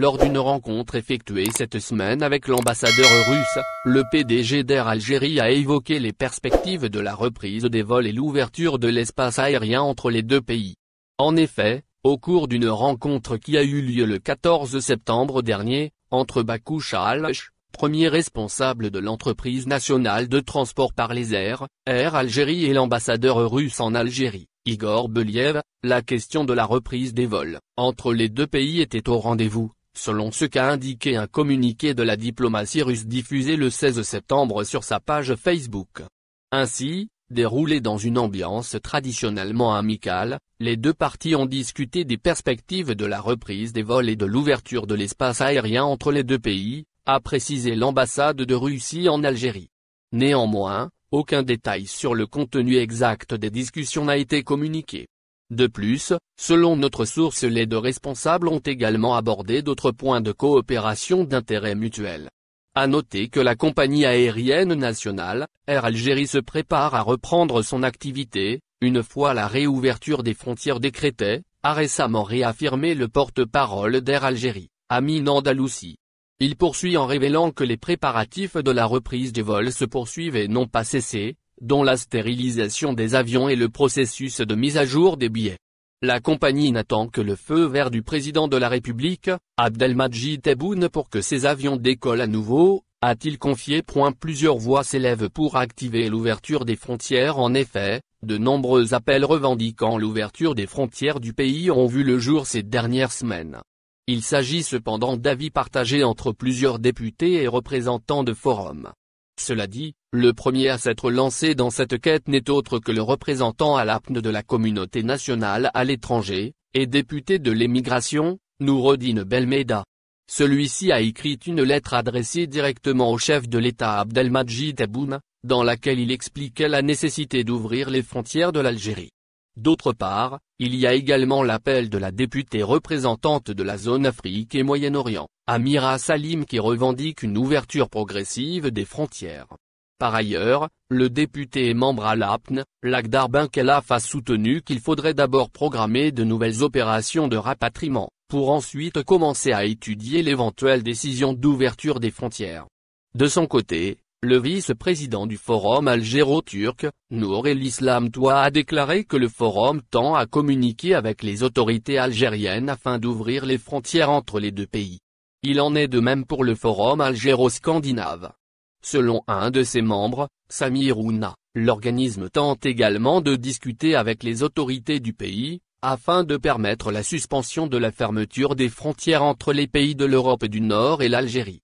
Lors d'une rencontre effectuée cette semaine avec l'ambassadeur russe, le PDG d'Air Algérie a évoqué les perspectives de la reprise des vols et l'ouverture de l'espace aérien entre les deux pays. En effet, au cours d'une rencontre qui a eu lieu le 14 septembre dernier, entre Bakou Shaalch, premier responsable de l'entreprise nationale de transport par les airs, Air Algérie et l'ambassadeur russe en Algérie, Igor Believ, la question de la reprise des vols entre les deux pays était au rendez-vous, selon ce qu'a indiqué un communiqué de la diplomatie russe diffusé le 16 septembre sur sa page Facebook. Ainsi, déroulé dans une ambiance traditionnellement amicale, les deux parties ont discuté des perspectives de la reprise des vols et de l'ouverture de l'espace aérien entre les deux pays, a précisé l'ambassade de Russie en Algérie. Néanmoins, aucun détail sur le contenu exact des discussions n'a été communiqué. De plus, selon notre source, les deux responsables ont également abordé d'autres points de coopération d'intérêt mutuel. À noter que la compagnie aérienne nationale, Air Algérie se prépare à reprendre son activité, une fois la réouverture des frontières décrétée, a récemment réaffirmé le porte-parole d'Air Algérie, Amin Andalousi. Il poursuit en révélant que les préparatifs de la reprise des vols se poursuivent et n'ont pas cessé, dont la stérilisation des avions et le processus de mise à jour des billets. La compagnie n'attend que le feu vert du président de la République, Abdelmadjid Tebboune, pour que ces avions décollent à nouveau, a-t-il confié. Plusieurs voix s'élèvent pour activer l'ouverture des frontières. En effet, de nombreux appels revendiquant l'ouverture des frontières du pays ont vu le jour ces dernières semaines. Il s'agit cependant d'avis partagés entre plusieurs députés et représentants de forums. Cela dit, le premier à s'être lancé dans cette quête n'est autre que le représentant à l'APNE de la communauté nationale à l'étranger, et député de l'émigration, Noureddine Belmeda. Celui-ci a écrit une lettre adressée directement au chef de l'État Abdelmadjid Tebboune, dans laquelle il expliquait la nécessité d'ouvrir les frontières de l'Algérie. D'autre part, il y a également l'appel de la députée représentante de la zone Afrique et Moyen-Orient, Amira Salim, qui revendique une ouverture progressive des frontières. Par ailleurs, le député et membre à l'APNE, Lakhdar Benkelaf, a soutenu qu'il faudrait d'abord programmer de nouvelles opérations de rapatriement, pour ensuite commencer à étudier l'éventuelle décision d'ouverture des frontières. De son côté, le vice-président du Forum algéro-turc, Nour el-Islam Toua, a déclaré que le forum tend à communiquer avec les autorités algériennes afin d'ouvrir les frontières entre les deux pays. Il en est de même pour le Forum algéro-scandinave. Selon un de ses membres, Samir Ouna, l'organisme tente également de discuter avec les autorités du pays, afin de permettre la suspension de la fermeture des frontières entre les pays de l'Europe du Nord et l'Algérie.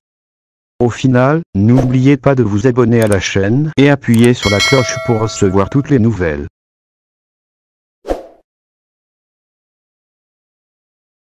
Au final, n'oubliez pas de vous abonner à la chaîne et appuyer sur la cloche pour recevoir toutes les nouvelles.